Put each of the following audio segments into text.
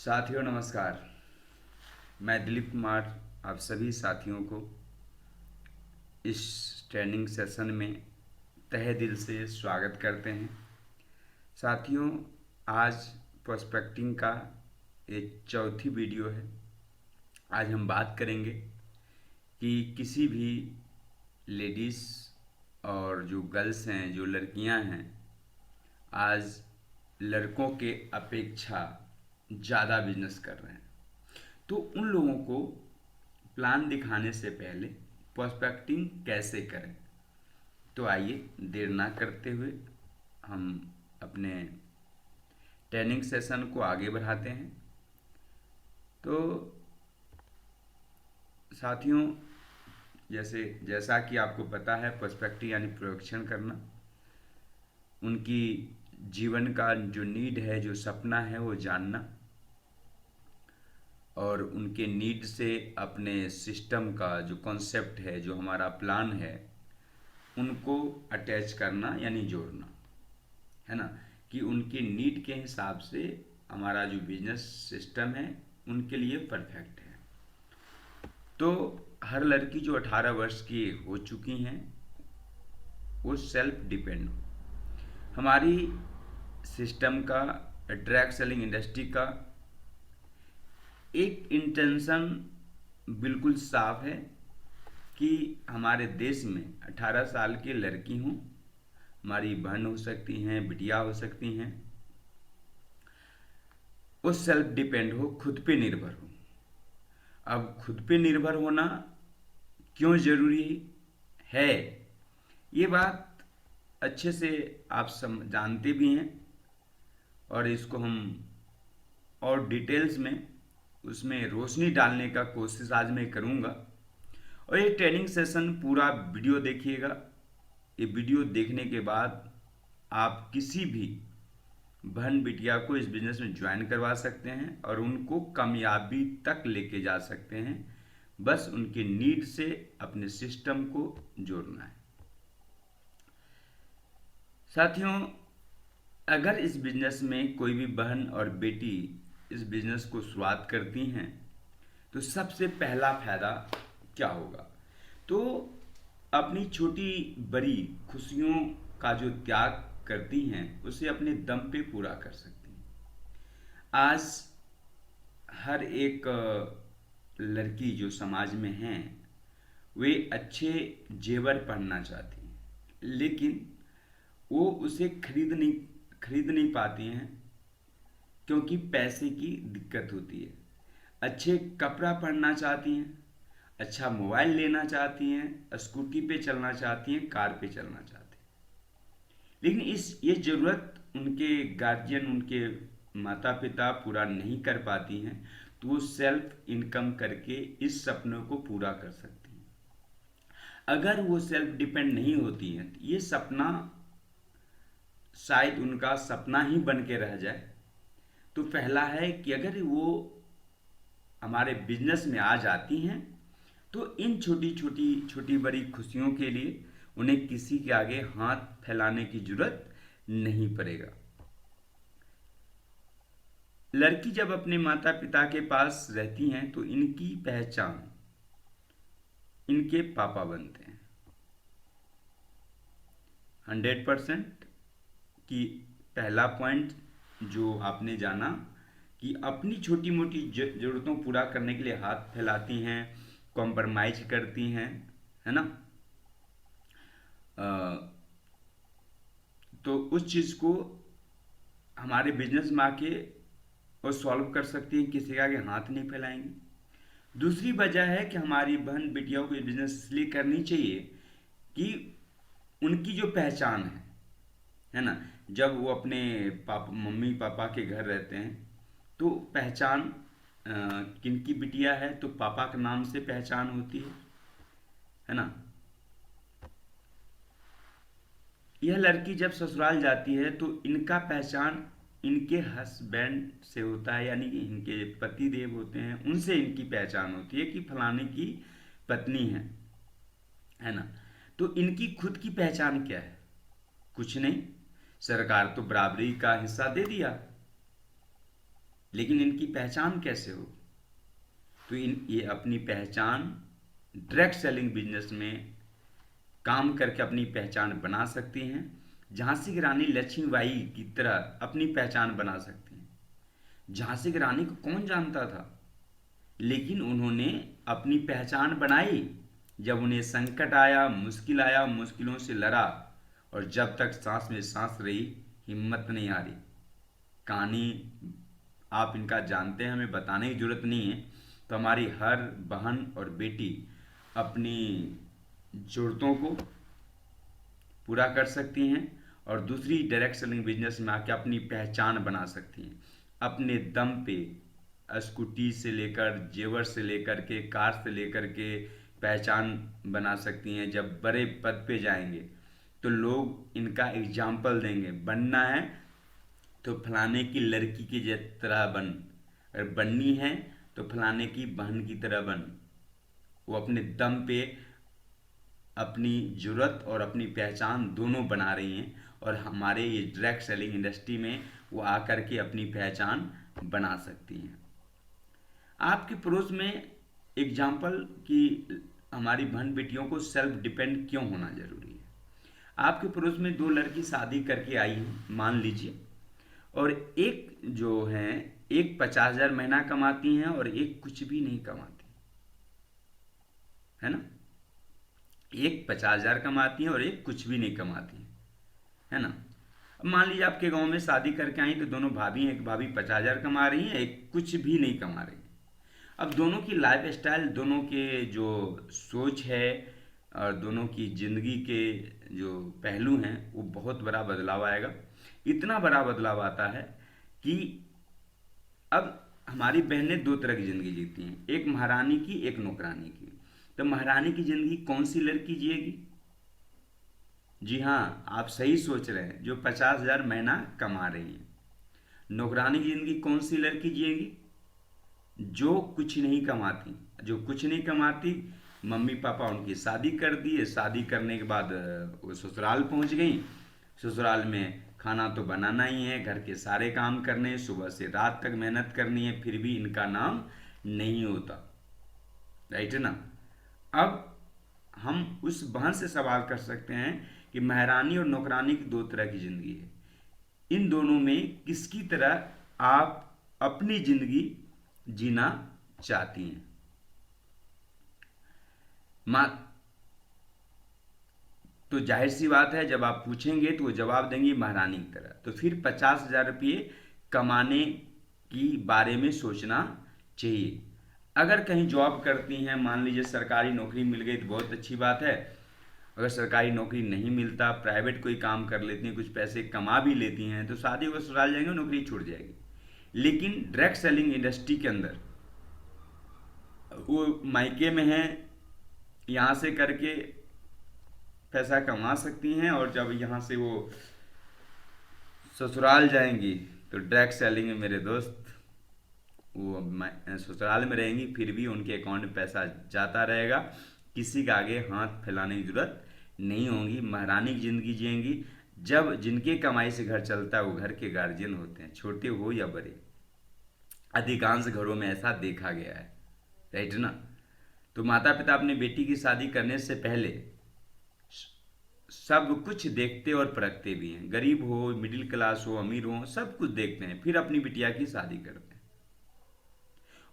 साथियों नमस्कार। मैं दिलीप कुमार आप सभी साथियों को इस ट्रेनिंग सेशन में तहे दिल से स्वागत करते हैं। साथियों, आज प्रोस्पेक्टिंग का एक चौथी वीडियो है। आज हम बात करेंगे कि किसी भी लेडीज़ और जो गर्ल्स हैं, जो लड़कियां हैं, आज लड़कों के अपेक्षा ज़्यादा बिजनेस कर रहे हैं। तो उन लोगों को प्लान दिखाने से पहले प्रोस्पेक्टिंग कैसे करें, तो आइए देर ना करते हुए हम अपने ट्रेनिंग सेशन को आगे बढ़ाते हैं। तो साथियों, जैसा कि आपको पता है, प्रोस्पेक्टिंग यानी प्रोडक्शन करना, उनकी जीवन का जो नीड है, जो सपना है, वो जानना और उनके नीड से अपने सिस्टम का जो कॉन्सेप्ट है, जो हमारा प्लान है, उनको अटैच करना यानी जोड़ना, है ना, कि उनके नीड के हिसाब से हमारा जो बिजनेस सिस्टम है उनके लिए परफेक्ट है। तो हर लड़की जो 18 वर्ष की हो चुकी हैं वो सेल्फ डिपेंड हो। हमारी सिस्टम का, डायरेक्ट सेलिंग इंडस्ट्री का एक इंटेंशन बिल्कुल साफ है कि हमारे देश में 18 साल की लड़की हों, हमारी बहन हो सकती हैं, बिटिया हो सकती हैं, वो सेल्फ डिपेंड हो, खुद पे निर्भर हो। अब खुद पे निर्भर होना क्यों ज़रूरी है, ये बात अच्छे से आप जानते भी हैं और इसको हम और डिटेल्स में उसमें रोशनी डालने का कोशिश आज मैं करूँगा। और ये ट्रेनिंग सेशन पूरा वीडियो देखिएगा। ये वीडियो देखने के बाद आप किसी भी बहन बिटिया को इस बिज़नेस में ज्वाइन करवा सकते हैं और उनको कामयाबी तक लेके जा सकते हैं। बस उनके नीड से अपने सिस्टम को जोड़ना है। साथियों, अगर इस बिज़नेस में कोई भी बहन और बेटी इस बिज़नेस को शुरुआत करती हैं तो सबसे पहला फायदा क्या होगा, तो अपनी छोटी बड़ी खुशियों का जो त्याग करती हैं उसे अपने दम पे पूरा कर सकती हैं। आज हर एक लड़की जो समाज में हैं वे अच्छे जेवर पहनना चाहती हैं, लेकिन वो उसे खरीद नहीं पाती हैं क्योंकि पैसे की दिक्कत होती है। अच्छे कपड़ा पहनना चाहती हैं, अच्छा मोबाइल लेना चाहती हैं, स्कूटी पे चलना चाहती हैं, कार पे चलना चाहती हैं, लेकिन ये ज़रूरत उनके गार्जियन, उनके माता पिता पूरा नहीं कर पाती हैं, तो वो सेल्फ इनकम करके इस सपनों को पूरा कर सकती हैं। अगर वो सेल्फ डिपेंड नहीं होती हैं तो ये सपना शायद उनका सपना ही बन के रह जाए। तो पहला है कि अगर वो हमारे बिजनेस में आ जाती हैं तो इन छोटी बड़ी खुशियों के लिए उन्हें किसी के आगे हाथ फैलाने की जरूरत नहीं पड़ेगा। लड़की जब अपने माता पिता के पास रहती हैं तो इनकी पहचान इनके पापा बनते हैं। 100% कि पहला पॉइंट जो आपने जाना कि अपनी छोटी मोटी ज़रूरतों पूरा करने के लिए हाथ फैलाती हैं, कॉम्प्रोमाइज करती हैं, है ना, तो उस चीज़ को हमारे बिजनेस में आके वो सॉल्व कर सकती हैं, किसी के आगे हाथ नहीं फैलाएंगी। दूसरी वजह है कि हमारी बहन बेटियों को बिजनेस इसलिए करनी चाहिए कि उनकी जो पहचान है ना, जब वो अपने मम्मी पापा के घर रहते हैं तो पहचान किनकी बिटिया है तो पापा के नाम से पहचान होती है ना। यह लड़की जब ससुराल जाती है तो इनका पहचान इनके हस्बैंड से होता है, यानी कि इनके पति देव होते हैं, उनसे इनकी पहचान होती है कि फलाने की पत्नी है ना। तो इनकी खुद की पहचान क्या है? कुछ नहीं, सरकार तो बराबरी का हिस्सा दे दिया, लेकिन इनकी पहचान कैसे हो? तो ये अपनी पहचान डायरेक्ट सेलिंग बिजनेस में काम करके अपनी पहचान बना सकती हैं। झांसी की रानी लक्ष्मीबाई की तरह अपनी पहचान बना सकती हैं। झांसी की रानी को कौन जानता था, लेकिन उन्होंने अपनी पहचान बनाई। जब उन्हें संकट आया, मुश्किल आया, मुश्किलों से लड़ा, और जब तक सांस में सांस रही, हिम्मत नहीं हारी। कहानी आप इनका जानते हैं, हमें बताने की जरूरत नहीं है। तो हमारी हर बहन और बेटी अपनी ज़रूरतों को पूरा कर सकती हैं और दूसरी डायरेक्ट सेलिंग बिजनेस में आके अपनी पहचान बना सकती हैं। अपने दम पे स्कूटी से लेकर, जेवर से लेकर के, कार से लेकर के पहचान बना सकती हैं। जब बड़े पद पे जाएंगे तो लोग इनका एग्जाम्पल देंगे। बनना है तो फलाने की लड़की की तरह बन, अगर बननी है तो फलाने की बहन की तरह बन। वो अपने दम पे अपनी जरूरत और अपनी पहचान दोनों बना रही हैं, और हमारे ये डायरेक्ट सेलिंग इंडस्ट्री में वो आकर के अपनी पहचान बना सकती हैं। आपके पड़ोस में एग्जाम्पल कि हमारी बहन बेटियों को सेल्फ डिपेंड क्यों होना जरूरी है। आपके पड़ोस में दो लड़की शादी करके आई हैं मान लीजिए, और एक जो है, एक 50,000 महीना कमाती हैं और एक कुछ भी नहीं कमाती, है ना। एक 50,000 कमाती है और एक कुछ भी नहीं कमाती है ना। अब मान लीजिए आपके गांव में शादी करके आई तो दोनों भाभी हैं, एक भाभी 50,000 कमा रही है, एक कुछ भी नहीं कमा रही। अब दोनों की लाइफ स्टाइल, दोनों के जो सोच है और दोनों की ज़िंदगी के जो पहलू हैं, वो बहुत बड़ा बदलाव आएगा। इतना बड़ा बदलाव आता है कि अब हमारी बहनें दो तरह की ज़िंदगी जीती हैं, एक महारानी की, एक नौकरानी की। तो महारानी की ज़िंदगी कौन सी लड़की जिएगी? जी हाँ, आप सही सोच रहे हैं, जो 50,000 महीना कमा रही है। नौकरानी की ज़िंदगी कौन सी लड़की जिएगी? जो कुछ नहीं कमाती। जो कुछ नहीं कमाती, मम्मी पापा उनकी शादी कर दिए, शादी करने के बाद वो ससुराल पहुंच गई। ससुराल में खाना तो बनाना ही है, घर के सारे काम करने हैं, सुबह से रात तक मेहनत करनी है, फिर भी इनका नाम नहीं होता। राइट है ना। अब हम उस बहन से सवाल कर सकते हैं कि महारानी और नौकरानी की दो तरह की जिंदगी है, इन दोनों में किसकी तरह आप अपनी जिंदगी जीना चाहती हैं? माँ, तो जाहिर सी बात है, जब आप पूछेंगे तो वो जवाब देंगी महारानी की तरह। तो फिर 50,000 रुपये कमाने की बारे में सोचना चाहिए। अगर कहीं जॉब करती हैं, मान लीजिए सरकारी नौकरी मिल गई तो बहुत अच्छी बात है। अगर सरकारी नौकरी नहीं मिलता, प्राइवेट कोई काम कर लेती हैं, कुछ पैसे कमा भी लेती हैं, तो शादी को ससुराल जाएंगे, नौकरी छूट जाएगी। लेकिन डायरेक्ट सेलिंग इंडस्ट्री के अंदर वो मायके में हैं, यहाँ से करके पैसा कमा सकती हैं, और जब यहाँ से वो ससुराल जाएंगी तो डायरेक्ट सेलिंग में मेरे दोस्त वो ससुराल में रहेंगी, फिर भी उनके अकाउंट में पैसा जाता रहेगा। किसी के आगे हाथ फैलाने की जरूरत नहीं होगी, महारानी की जिंदगी जिएंगी। जब जिनके कमाई से घर चलता है वो घर के गार्जियन होते हैं, छोटे हो या बड़े। अधिकांश घरों में ऐसा देखा गया है, राइट ना। तो माता पिता अपनी बेटी की शादी करने से पहले सब कुछ देखते और परखते भी हैं। गरीब हो, मिडिल क्लास हो, अमीर हो, सब कुछ देखते हैं, फिर अपनी बिटिया की शादी करते हैं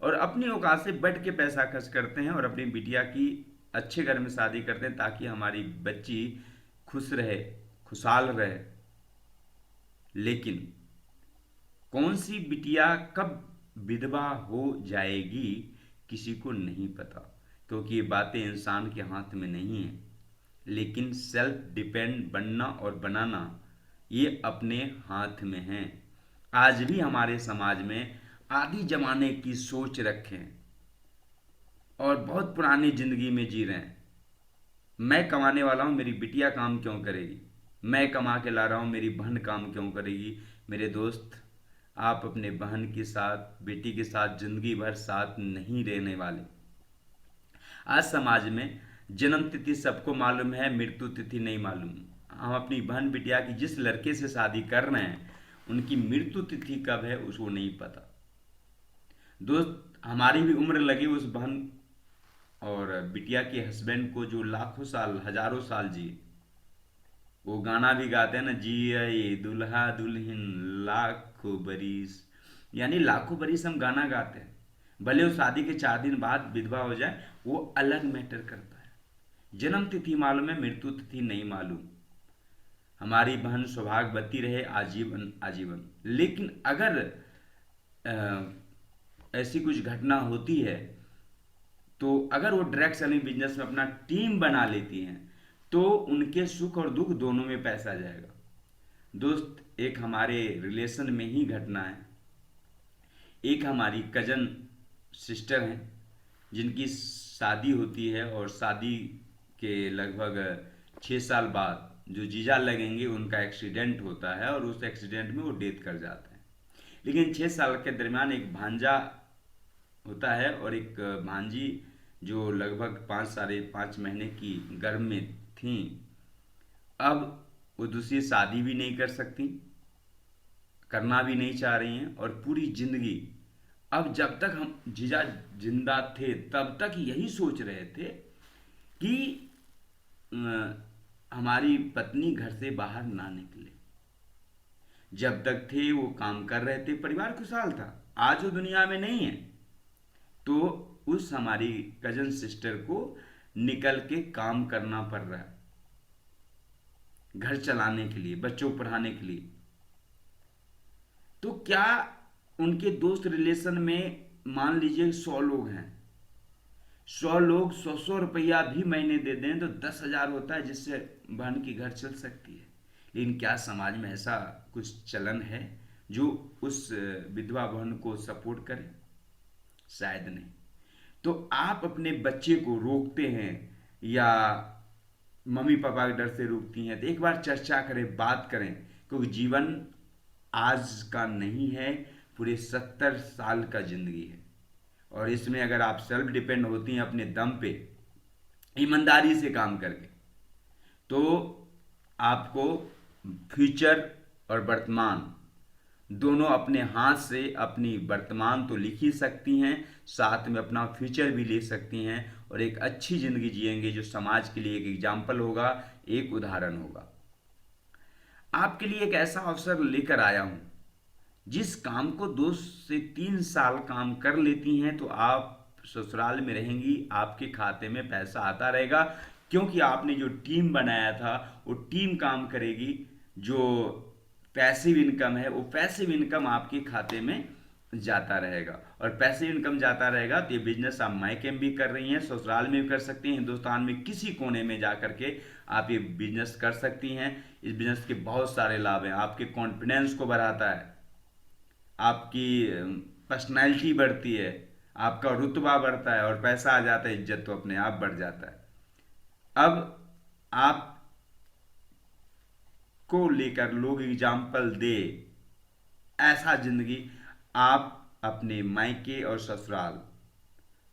और अपनी औकात से बढ़ के पैसा खर्च करते हैं और अपनी बिटिया की अच्छे घर में शादी करते हैं, ताकि हमारी बच्ची खुश रहे, खुशहाल रहे। लेकिन कौन सी बिटिया कब विधवा हो जाएगी किसी को नहीं पता, क्योंकि ये बातें इंसान के हाथ में नहीं है। लेकिन सेल्फ डिपेंड बनना और बनाना ये अपने हाथ में है। आज भी हमारे समाज में आदि जमाने की सोच रखें और बहुत पुरानी जिंदगी में जी रहे हैं। मैं कमाने वाला हूँ, मेरी बिटिया काम क्यों करेगी? मैं कमा के ला रहा हूँ, मेरी बहन काम क्यों करेगी? मेरे दोस्त, आप अपने बहन के साथ, बेटी के साथ जिंदगी भर साथ नहीं रहने वाले। आज समाज में जन्म तिथि सबको मालूम है, मृत्यु तिथि नहीं मालूम। हम अपनी बहन बिटिया की जिस लड़के से शादी कर रहे हैं, उनकी मृत्यु तिथि कब है उसको नहीं पता। दोस्त, हमारी भी उम्र लगी उस बहन और बिटिया के हस्बैंड को जो लाखों साल हजारों साल जिए। वो गाना भी गाते हैं ना, जिए दुल्हा दुल्हन लाखों बरिस, यानी लाखों बरिस हम गाना गाते हैं। भले वो शादी के 4 दिन बाद विधवा हो जाए, वो अलग मैटर करता है। जन्म तिथि मालूम है, मृत्यु तिथि नहीं मालूम। हमारी बहन सौभाग्यवती रहे आजीवन आजीवन। लेकिन अगर ऐसी कुछ घटना होती है, तो अगर वो डायरेक्ट सेलिंग बिजनेस में अपना टीम बना लेती हैं, तो उनके सुख और दुख दोनों में पैसा जाएगा। दोस्त, एक हमारे रिलेशन में ही घटना है। एक हमारी कजन सिस्टर हैं, जिनकी शादी होती है और शादी के लगभग 6 साल बाद जो जीजा लगेंगे उनका एक्सीडेंट होता है और उस एक्सीडेंट में वो डेथ कर जाते हैं। लेकिन 6 साल के दरमियान एक भांजा होता है और एक भांजी जो लगभग 5 साढ़े 5 महीने की गर्भ में थी। अब वो दूसरी शादी भी नहीं कर सकती, करना भी नहीं चाह रही हैं, और पूरी जिंदगी, अब जब तक हम जीजा जिंदा थे तब तक यही सोच रहे थे कि हमारी पत्नी घर से बाहर ना निकले। जब तक थे वो काम कर रहे थे, परिवार खुशहाल था। आज वो दुनिया में नहीं है, तो उस हमारी कजन सिस्टर को निकल के काम करना पड़ रहा है, घर चलाने के लिए, बच्चों को पढ़ाने के लिए। तो क्या उनके दोस्त रिलेशन में मान लीजिए 100 लोग हैं, 100 लोग 100 100 रुपया भी महीने दे दें तो 10,000 होता है, जिससे बहन की घर चल सकती है। लेकिन क्या समाज में ऐसा कुछ चलन है जो उस विधवा बहन को सपोर्ट करे? शायद नहीं। तो आप अपने बच्चे को रोकते हैं या मम्मी पापा के डर से रोकती हैं, तो एक बार चर्चा करें, बात करें, क्योंकि जीवन आज का नहीं है, पूरे 70 साल का जिंदगी है। और इसमें अगर आप सेल्फ डिपेंड होती हैं अपने दम पे, ईमानदारी से काम करके, तो आपको फ्यूचर और वर्तमान दोनों अपने हाथ से अपनी वर्तमान तो लिख ही सकती हैं, साथ में अपना फ्यूचर भी ले सकती हैं और एक अच्छी जिंदगी जिएंगे जो समाज के लिए एक एग्जाम्पल होगा, एक उदाहरण होगा। आपके लिए एक ऐसा अवसर लेकर आया हूं, जिस काम को 2 से 3 साल काम कर लेती हैं तो आप ससुराल में रहेंगी, आपके खाते में पैसा आता रहेगा, क्योंकि आपने जो टीम बनाया था वो टीम काम करेगी। जो पैसिव इनकम है वो पैसिव इनकम आपके खाते में जाता रहेगा, और पैसिव इनकम जाता रहेगा तो ये बिजनेस आप मायके में भी कर रही हैं, ससुराल में भी कर सकती हैं, हिंदुस्तान में किसी कोने में जा करके आप ये बिजनेस कर सकती हैं। इस बिजनेस के बहुत सारे लाभ हैं। आपके कॉन्फिडेंस को बढ़ाता है, आपकी पर्सनैलिटी बढ़ती है, आपका रुतबा बढ़ता है और पैसा आ जाता है, इज्जत तो अपने आप बढ़ जाता है। अब आप को लेकर लोग एग्जाम्पल दे, ऐसा जिंदगी आप अपने मायके और ससुराल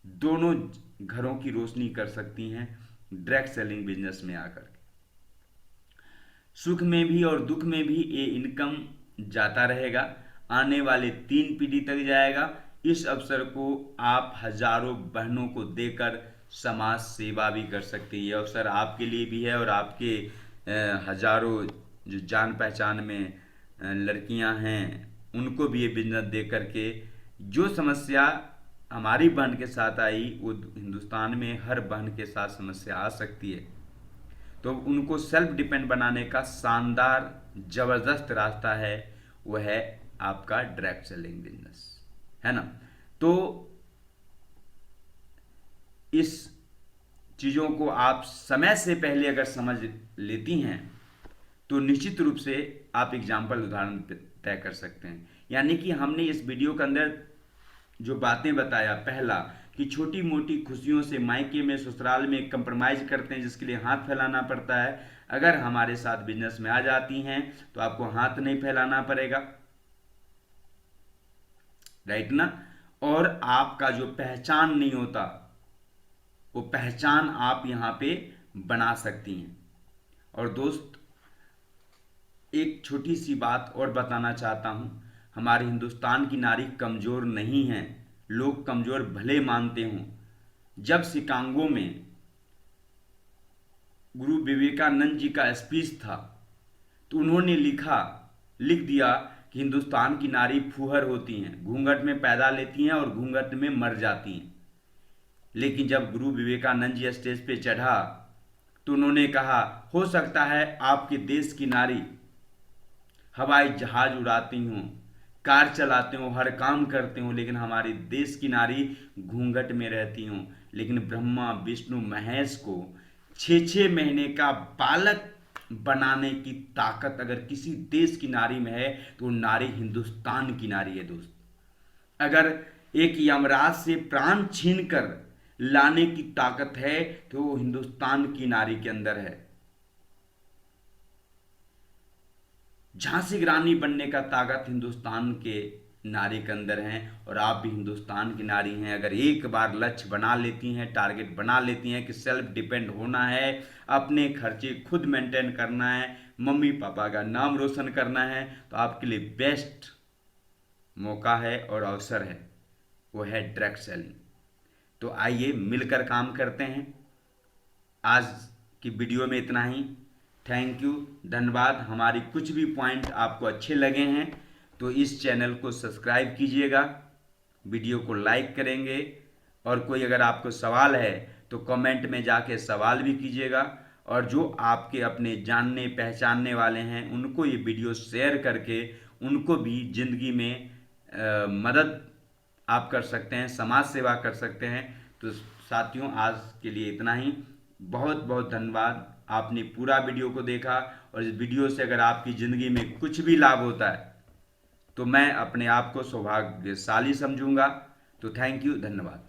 दोनों घरों की रोशनी कर सकती हैं डायरेक्ट सेलिंग बिजनेस में आकर। सुख में भी और दुख में भी ये इनकम जाता रहेगा, आने वाले 3 पीढ़ी तक जाएगा। इस अवसर को आप हजारों बहनों को देकर समाज सेवा भी कर सकते हैं। ये अवसर आपके लिए भी है और आपके हजारों जो जान पहचान में लड़कियां हैं उनको भी ये बिजनेस दे करके, जो समस्या हमारी बहन के साथ आई वो हिंदुस्तान में हर बहन के साथ समस्या आ सकती है। तो उनको सेल्फ डिपेंड बनाने का शानदार जबरदस्त रास्ता है, वो है आपका डायरेक्ट सेलिंग बिजनेस, है ना। तो इस चीज़ों को आप समय से पहले अगर समझ लेती हैं तो निश्चित रूप से आप एग्जाम्पल उदाहरण तय कर सकते हैं। यानी कि हमने इस वीडियो के अंदर जो बातें बताया, पहला कि छोटी मोटी खुशियों से मायके में ससुराल में कंप्रोमाइज करते हैं, जिसके लिए हाथ फैलाना पड़ता है। अगर हमारे साथ बिजनेस में आ जाती हैं तो आपको हाथ नहीं फैलाना पड़ेगा, राइट ना। और आपका जो पहचान नहीं होता वो पहचान आप यहां पे बना सकती हैं। और दोस्त, एक छोटी सी बात और बताना चाहता हूं, हमारे हिंदुस्तान की नारी कमजोर नहीं है। लोग कमजोर भले मानते हों। जब शिकागो में गुरु विवेकानंद जी का स्पीच था तो उन्होंने लिख दिया कि हिंदुस्तान की नारी फूहर होती हैं, घूंघट में पैदा लेती हैं और घूंघट में मर जाती हैं। लेकिन जब गुरु विवेकानंद जी स्टेज पे चढ़ा तो उन्होंने कहा, हो सकता है आपके देश की नारी हवाई जहाज उड़ाती हों, कार चलाते हों, हर काम करते हों, लेकिन हमारे देश की नारी घूंघट में रहती हों। लेकिन ब्रह्मा विष्णु महेश को 6 महीने का बालक बनाने की ताकत अगर किसी देश की नारी में है तो नारी हिंदुस्तान की नारी है दोस्त। अगर एक यमराज से प्राण छीन कर लाने की ताकत है तो वो हिंदुस्तान की नारी के अंदर है। झांसी की रानी बनने का ताकत हिंदुस्तान के नारी के अंदर है और आप भी हिंदुस्तान की नारी हैं। अगर एक बार लक्ष्य बना लेती हैं, टारगेट बना लेती हैं कि सेल्फ डिपेंड होना है, अपने खर्चे खुद मेंटेन करना है, मम्मी पापा का नाम रोशन करना है, तो आपके लिए बेस्ट मौका है और अवसर है, वो है डायरेक्ट सेलिंग। तो आइए मिलकर काम करते हैं। आज की वीडियो में इतना ही। थैंक यू, धन्यवाद। हमारी कुछ भी पॉइंट आपको अच्छे लगे हैं तो इस चैनल को सब्सक्राइब कीजिएगा, वीडियो को लाइक करेंगे, और कोई अगर आपको सवाल है तो कमेंट में जाके सवाल भी कीजिएगा। और जो आपके अपने जानने पहचानने वाले हैं उनको ये वीडियो शेयर करके उनको भी ज़िंदगी में मदद आप कर सकते हैं, समाज सेवा कर सकते हैं। तो साथियों, आज के लिए इतना ही। बहुत बहुत धन्यवाद, आपने पूरा वीडियो को देखा। और इस वीडियो से अगर आपकी ज़िंदगी में कुछ भी लाभ होता है तो मैं अपने आप को सौभाग्यशाली समझूंगा। तो थैंक यू, धन्यवाद।